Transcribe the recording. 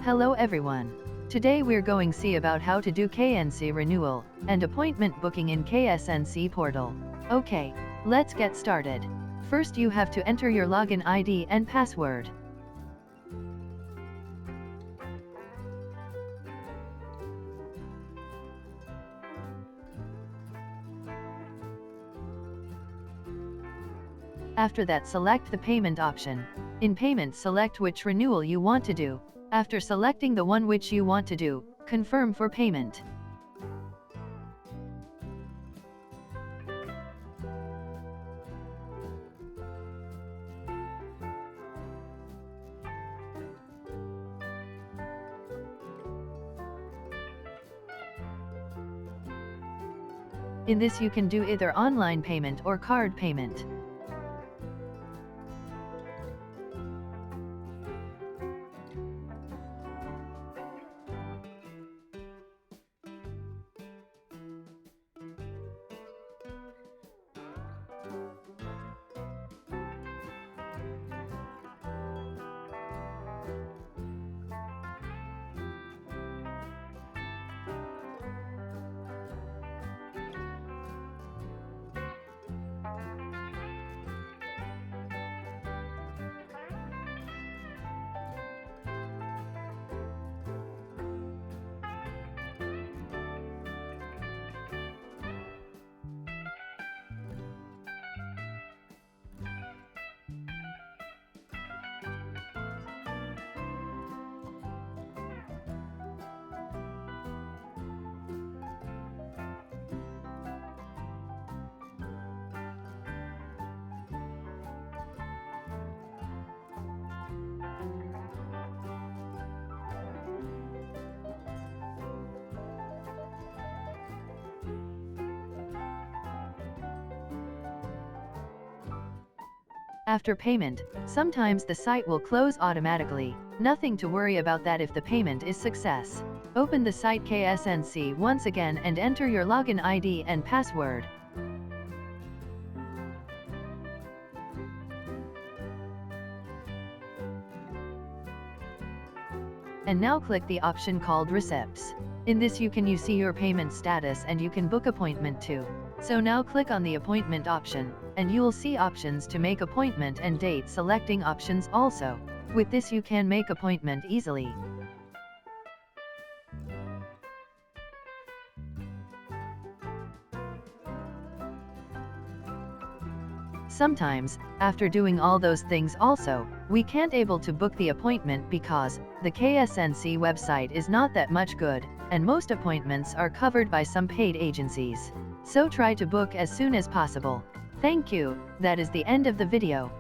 Hello everyone. Today we're going to see about how to do KNC renewal and appointment booking in KSNC portal. Okay, let's get started. First you have to enter your login ID and password. After that, select the payment option. In payment, select which renewal you want to do. After selecting the one which you want to do, confirm for payment. In this you can do either online payment or card payment. After payment, sometimes the site will close automatically. Nothing to worry about that if the payment is success. Open the site KSNC once again and enter your login ID and password. And now click the option called Receipts. In this you can see your payment status and you can book appointment too. So now click on the appointment option, and you will see options to make appointment and date selecting options also. With this you can make appointment easily. Sometimes, after doing all those things also, we can't able to book the appointment because the KSNC website is not that much good, and most appointments are covered by some paid agencies. So try to book as soon as possible. Thank you. That is the end of the video.